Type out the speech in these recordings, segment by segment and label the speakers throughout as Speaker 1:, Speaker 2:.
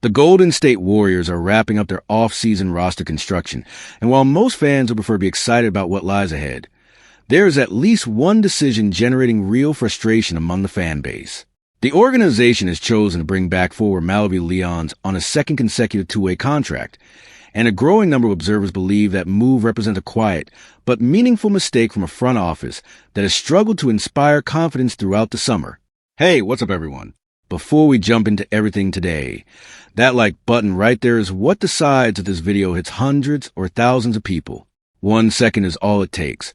Speaker 1: The Golden State Warriors are wrapping up their off-season roster construction, and while most fans would prefer to be excited about what lies ahead, there is at least one decision generating real frustration among the fan base. The organization has chosen to bring back forward Malibu Leons on a second consecutive two-way contract, and a growing number of observers believe that move represents a quiet but meaningful mistake from a front office that has struggled to inspire confidence throughout the summer. Hey, what's up, everyone? Before we jump into everything today, that like button right there is what decides if this video hits hundreds or thousands of people. 1 second is all it takes,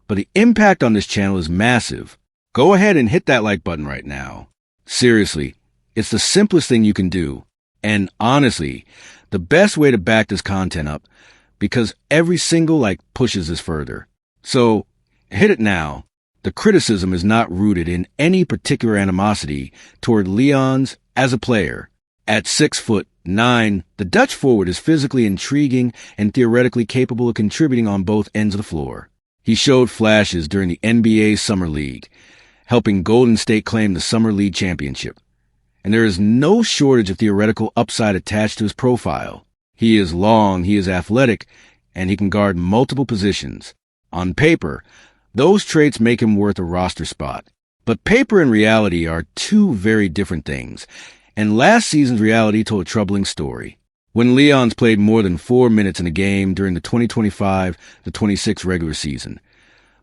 Speaker 1: but the impact on this channel is massive. Go ahead and hit that like button right now. Seriously, it's the simplest thing you can do, and honestly, the best way to back this content up, because every single like pushes this further. So, hit it now. The criticism is not rooted in any particular animosity toward Leons as a player. At 6'9", the Dutch forward is physically intriguing and theoretically capable of contributing on both ends of the floor. He showed flashes during the NBA Summer League, helping Golden State claim the Summer League championship. And there is no shortage of theoretical upside attached to his profile. He is long, he is athletic, and he can guard multiple positions. On paper, those traits make him worth a roster spot. But paper and reality are two very different things, and last season's reality told a troubling story. When Leons played more than 4 minutes in a game during the 2025-26 regular season,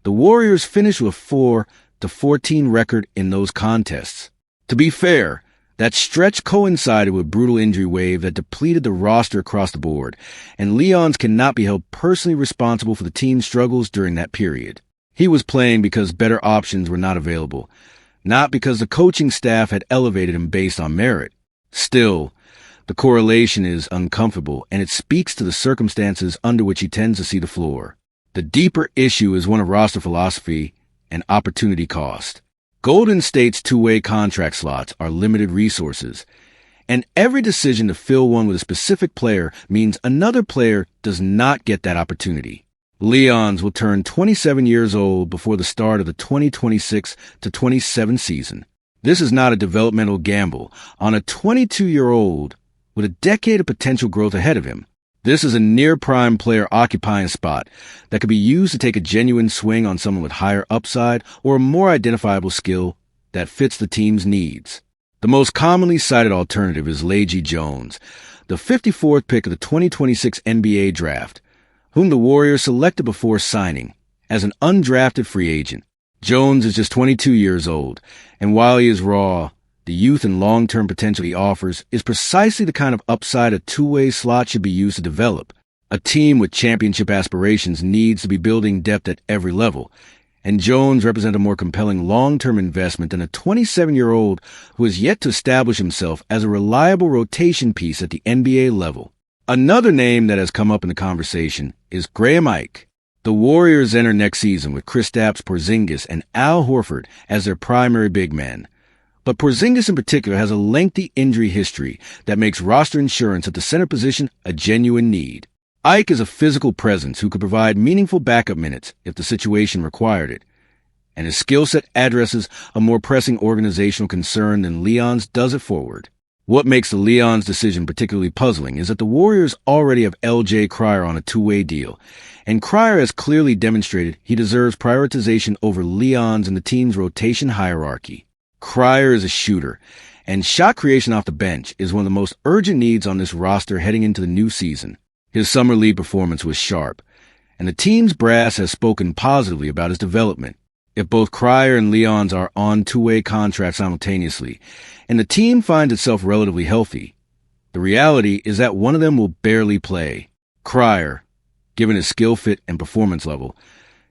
Speaker 1: the Warriors finished with 4-14 record in those contests. To be fair, that stretch coincided with a brutal injury wave that depleted the roster across the board, and Leons cannot be held personally responsible for the team's struggles during that period. He was playing because better options were not available, not because the coaching staff had elevated him based on merit. Still, the correlation is uncomfortable, and it speaks to the circumstances under which he tends to see the floor. The deeper issue is one of roster philosophy and opportunity cost. Golden State's two-way contract slots are limited resources, and every decision to fill one with a specific player means another player does not get that opportunity. Leons will turn 27 years old before the start of the 2026-27 season. This is not a developmental gamble on a 22-year-old with a decade of potential growth ahead of him. This is a near-prime player occupying a spot that could be used to take a genuine swing on someone with higher upside or a more identifiable skill that fits the team's needs. The most commonly cited alternative is Leji Jones, the 54th pick of the 2026 NBA draft, whom the Warriors selected before signing as an undrafted free agent. Jones is just 22 years old, and while he is raw, the youth and long-term potential he offers is precisely the kind of upside a two-way slot should be used to develop. A team with championship aspirations needs to be building depth at every level, and Jones represents a more compelling long-term investment than a 27-year-old who has yet to establish himself as a reliable rotation piece at the NBA level. Another name that has come up in the conversation is Graham Ike. The Warriors enter next season with Kristaps Porzingis and Al Horford as their primary big men. But Porzingis in particular has a lengthy injury history that makes roster insurance at the center position a genuine need. Ike is a physical presence who could provide meaningful backup minutes if the situation required it, and his skill set addresses a more pressing organizational concern than Leons does it forward. What makes the Leons decision particularly puzzling is that the Warriors already have L.J. Cryer on a two-way deal, and Cryer has clearly demonstrated he deserves prioritization over Leons in the team's rotation hierarchy. Cryer is a shooter, and shot creation off the bench is one of the most urgent needs on this roster heading into the new season. His summer league performance was sharp, and the team's brass has spoken positively about his development. If both Cryer and Leons are on two-way contracts simultaneously, and the team finds itself relatively healthy, the reality is that one of them will barely play. Cryer, given his skill fit and performance level,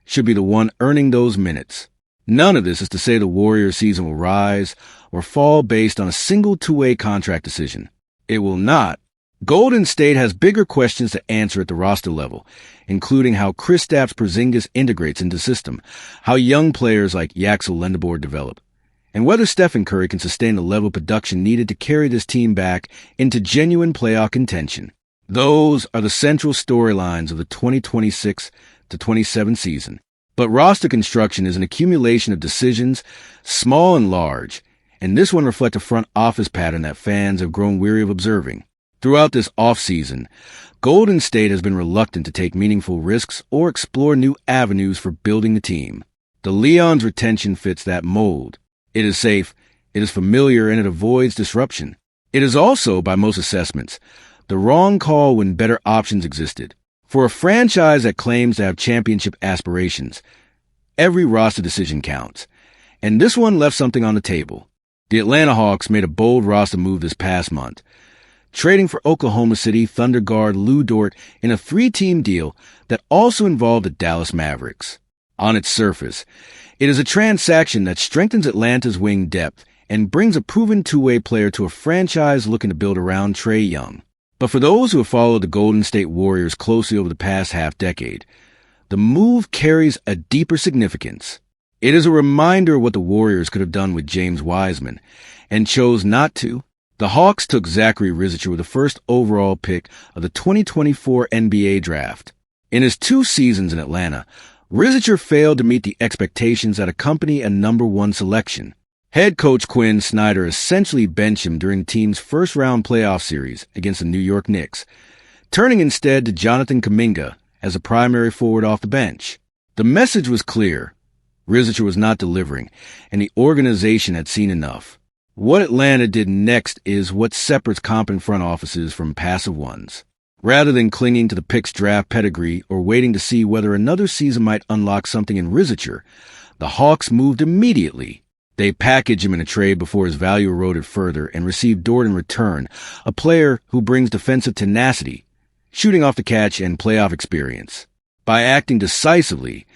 Speaker 1: should be the one earning those minutes. None of this is to say the Warriors' season will rise or fall based on a single two-way contract decision. It will not. Golden State has bigger questions to answer at the roster level, including how Kristaps Porzingis integrates into the system, how young players like Yaxel Lendeborg develop, and whether Stephen Curry can sustain the level of production needed to carry this team back into genuine playoff contention. Those are the central storylines of the 2026-27 season. But roster construction is an accumulation of decisions, small and large, and this one reflects a front office pattern that fans have grown weary of observing. Throughout this offseason, Golden State has been reluctant to take meaningful risks or explore new avenues for building the team. The Leons' retention fits that mold. It is safe, it is familiar, and it avoids disruption. It is also, by most assessments, the wrong call when better options existed. For a franchise that claims to have championship aspirations, every roster decision counts. And this one left something on the table. The Atlanta Hawks made a bold roster move this past month, trading for Oklahoma City Thunder guard Lou Dort in a 3-team deal that also involved the Dallas Mavericks. On its surface, it is a transaction that strengthens Atlanta's wing depth and brings a proven two-way player to a franchise looking to build around Trae Young. But for those who have followed the Golden State Warriors closely over the past half-decade, the move carries a deeper significance. It is a reminder of what the Warriors could have done with James Wiseman, and chose not to. The Hawks took Zachary Rizicher with the first overall pick of the 2024 NBA draft. In his 2 seasons in Atlanta, Rizicher failed to meet the expectations that accompany a number 1 selection. Head coach Quinn Snyder essentially benched him during the team's first-round playoff series against the New York Knicks, turning instead to Jonathan Kaminga as a primary forward off the bench. The message was clear. Rizicher was not delivering, and the organization had seen enough. What Atlanta did next is what separates competent front offices from passive ones. Rather than clinging to the pick's draft pedigree or waiting to see whether another season might unlock something in Rizicher, the Hawks moved immediately. They packaged him in a trade before his value eroded further and received Dort in return, a player who brings defensive tenacity, shooting off the catch, and playoff experience. By acting decisively,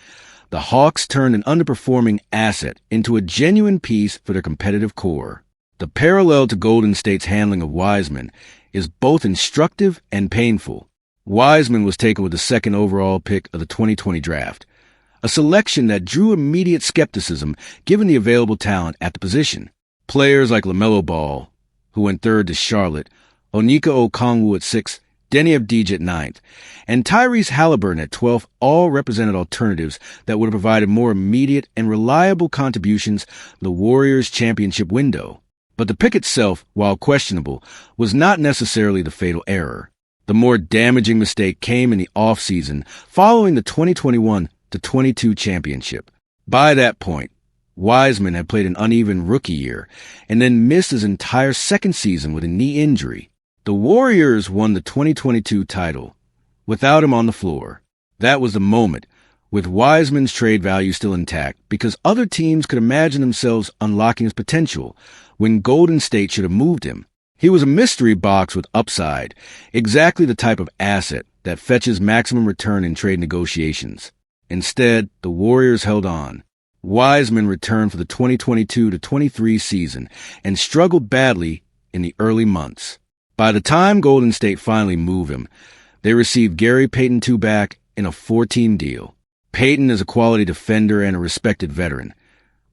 Speaker 1: the Hawks turned an underperforming asset into a genuine piece for their competitive core. The parallel to Golden State's handling of Wiseman is both instructive and painful. Wiseman was taken with the 2nd overall pick of the 2020 draft, a selection that drew immediate skepticism given the available talent at the position. Players like LaMelo Ball, who went 3rd to Charlotte, Onyeka Okongwu at 6th, Denny Avdija at 9th, and Tyrese Halliburton at 12th all represented alternatives that would have provided more immediate and reliable contributions to the Warriors' championship window. But the pick itself, while questionable, was not necessarily the fatal error. The more damaging mistake came in the offseason following the 2021-22 championship. By that point, Wiseman had played an uneven rookie year and then missed his entire 2nd season with a knee injury. The Warriors won the 2022 title without him on the floor. That was the moment, with Wiseman's trade value still intact, because other teams could imagine themselves unlocking his potential when Golden State should have moved him. He was a mystery box with upside, exactly the type of asset that fetches maximum return in trade negotiations. Instead, the Warriors held on. Wiseman returned for the 2022-23 season and struggled badly in the early months. By the time Golden State finally moved him, they received Gary Payton II back in a 4-team deal. Payton is a quality defender and a respected veteran,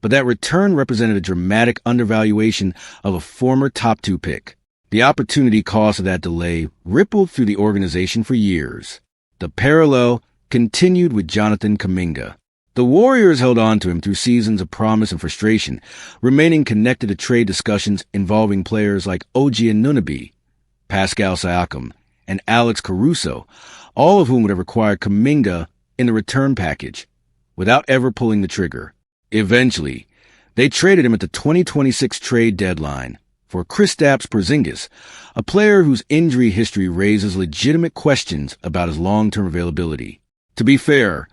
Speaker 1: but that return represented a dramatic undervaluation of a former top 2 pick. The opportunity cost of that delay rippled through the organization for years. The parallel continued with Jonathan Kaminga. The Warriors held on to him through seasons of promise and frustration, remaining connected to trade discussions involving players like OG Anunoby, Pascal Siakam, and Alex Caruso, all of whom would have required Kaminga in the return package, without ever pulling the trigger. Eventually, they traded him at the 2026 trade deadline for Kristaps Porzingis, a player whose injury history raises legitimate questions about his long-term availability. To be fair,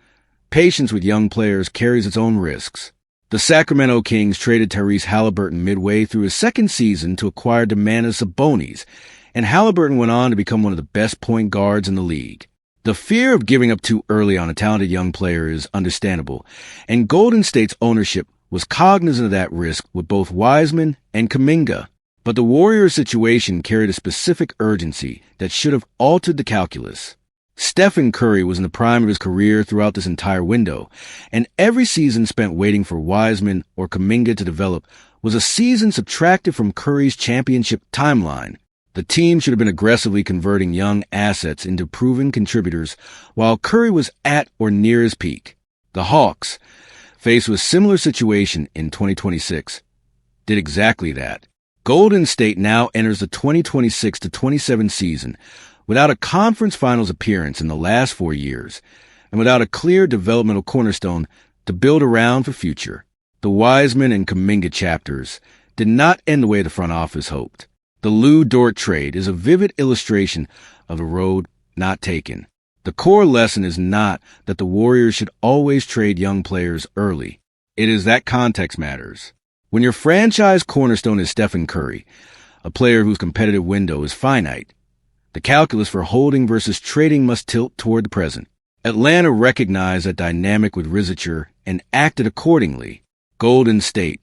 Speaker 1: patience with young players carries its own risks. The Sacramento Kings traded Tyrese Halliburton midway through his 2nd season to acquire Domantas Sabonis, and Halliburton went on to become one of the best point guards in the league. The fear of giving up too early on a talented young player is understandable, and Golden State's ownership was cognizant of that risk with both Wiseman and Kaminga. But the Warriors' situation carried a specific urgency that should have altered the calculus. Stephen Curry was in the prime of his career throughout this entire window, and every season spent waiting for Wiseman or Kaminga to develop was a season subtracted from Curry's championship timeline. The team should have been aggressively converting young assets into proven contributors while Curry was at or near his peak. The Hawks, faced with a similar situation in 2026, did exactly that. Golden State now enters the 2026-27 season without a conference finals appearance in the last 4 years and without a clear developmental cornerstone to build around for future. The Wiseman and Kaminga chapters did not end the way the front office hoped. The Lou Dort trade is a vivid illustration of the road not taken. The core lesson is not that the Warriors should always trade young players early. It is that context matters. When your franchise cornerstone is Stephen Curry, a player whose competitive window is finite, the calculus for holding versus trading must tilt toward the present. Atlanta recognized that dynamic with Rizicher and acted accordingly. Golden State,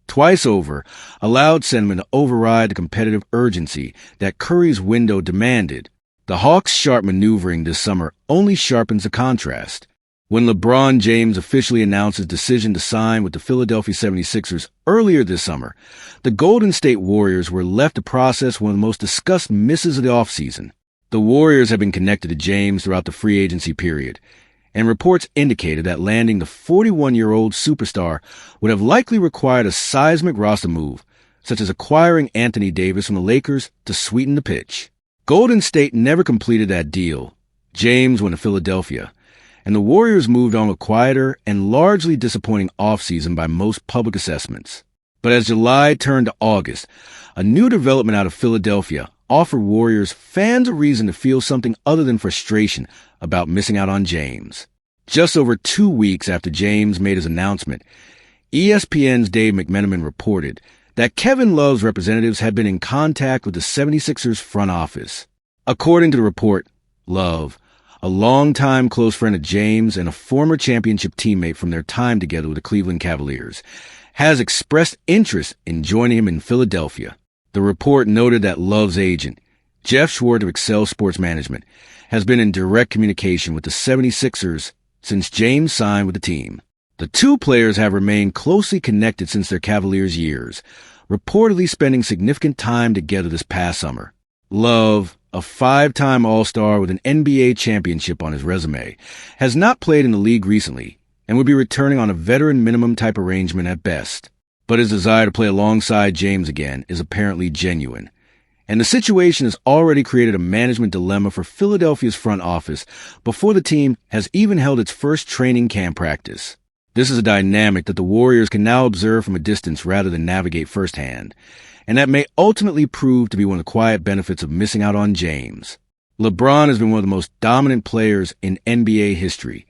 Speaker 1: twice over, allowed sentiment to override the competitive urgency that Curry's window demanded. The Hawks' sharp maneuvering this summer only sharpens the contrast. When LeBron James officially announced his decision to sign with the Philadelphia 76ers earlier this summer, the Golden State Warriors were left to process one of the most discussed misses of the offseason. The Warriors have been connected to James throughout the free agency period, and reports indicated that landing the 41-year-old superstar would have likely required a seismic roster move, such as acquiring Anthony Davis from the Lakers to sweeten the pitch. Golden State never completed that deal. James went to Philadelphia, and the Warriors moved on a quieter and largely disappointing offseason by most public assessments. But as July turned to August, a new development out of Philadelphia offered Warriors fans a reason to feel something other than frustration about missing out on James. Just over 2 weeks after James made his announcement, ESPN's Dave McMenamin reported that Kevin Love's representatives had been in contact with the 76ers front office. According to the report, Love, a longtime close friend of James and a former championship teammate from their time together with the Cleveland Cavaliers, has expressed interest in joining him in Philadelphia. The report noted that Love's agent, Jeff Schwartz of Excel Sports Management, has been in direct communication with the 76ers since James signed with the team. The two players have remained closely connected since their Cavaliers years, reportedly spending significant time together this past summer. Love, a 5-time All-Star with an NBA championship on his resume, has not played in the league recently and would be returning on a veteran minimum type arrangement at best. But his desire to play alongside James again is apparently genuine. And the situation has already created a management dilemma for Philadelphia's front office before the team has even held its first training camp practice. This is a dynamic that the Warriors can now observe from a distance rather than navigate firsthand, and that may ultimately prove to be one of the quiet benefits of missing out on James. LeBron has been one of the most dominant players in NBA history,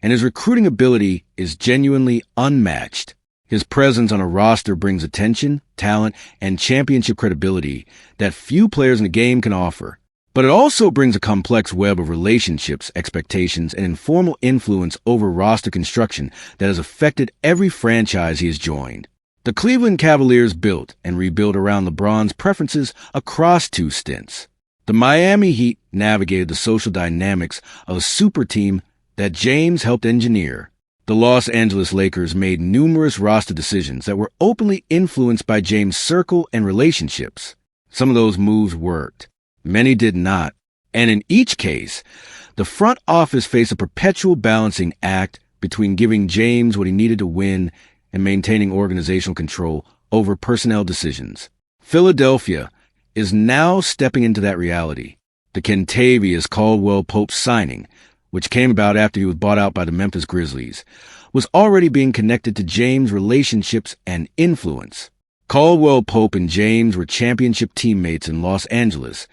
Speaker 1: and his recruiting ability is genuinely unmatched. His presence on a roster brings attention, talent, and championship credibility that few players in the game can offer. But it also brings a complex web of relationships, expectations, and informal influence over roster construction that has affected every franchise he has joined. The Cleveland Cavaliers built and rebuilt around LeBron's preferences across 2 stints. The Miami Heat navigated the social dynamics of a super team that James helped engineer. The Los Angeles Lakers made numerous roster decisions that were openly influenced by James' circle and relationships. Some of those moves worked. Many did not. And in each case, the front office faced a perpetual balancing act between giving James what he needed to win and maintaining organizational control over personnel decisions. Philadelphia is now stepping into that reality. The Kentavious Caldwell-Pope signing, which came about after he was bought out by the Memphis Grizzlies, was already being connected to James' relationships and influence. Caldwell-Pope and James were championship teammates in Los Angeles,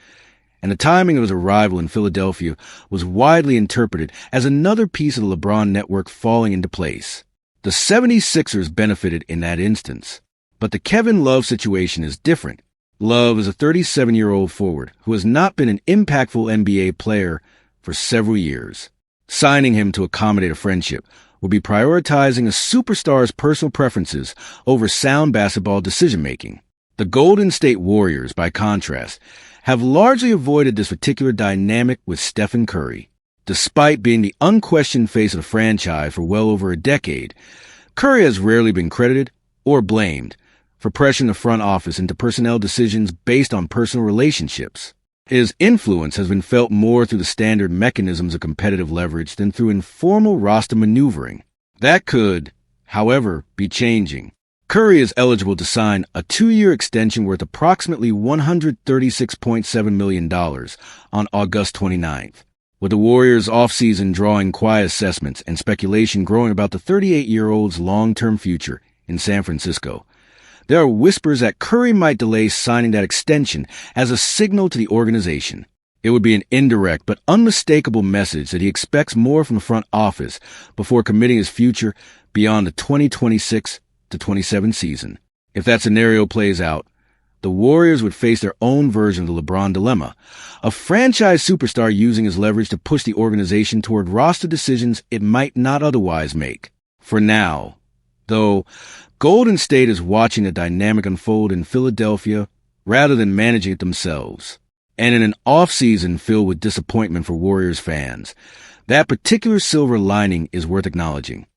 Speaker 1: and the timing of his arrival in Philadelphia was widely interpreted as another piece of the LeBron network falling into place. The 76ers benefited in that instance, but the Kevin Love situation is different. Love is a 37-year-old forward who has not been an impactful NBA player for several years. Signing him to accommodate a friendship would be prioritizing a superstar's personal preferences over sound basketball decision-making. The Golden State Warriors, by contrast, have largely avoided this particular dynamic with Stephen Curry. Despite being the unquestioned face of the franchise for well over a decade, Curry has rarely been credited or blamed for pressuring the front office into personnel decisions based on personal relationships. His influence has been felt more through the standard mechanisms of competitive leverage than through informal roster maneuvering. That could, however, be changing. Curry is eligible to sign a 2-year extension worth approximately $136.7 million on August 29th. With the Warriors' offseason drawing quiet assessments and speculation growing about the 38-year-old's long-term future in San Francisco, there are whispers that Curry might delay signing that extension as a signal to the organization. It would be an indirect but unmistakable message that he expects more from the front office before committing his future beyond the 2026-27 season. If that scenario plays out, the Warriors would face their own version of the LeBron dilemma, a franchise superstar using his leverage to push the organization toward roster decisions it might not otherwise make. For now, though, Golden State is watching the dynamic unfold in Philadelphia rather than managing it themselves. And in an off-season filled with disappointment for Warriors fans, that particular silver lining is worth acknowledging.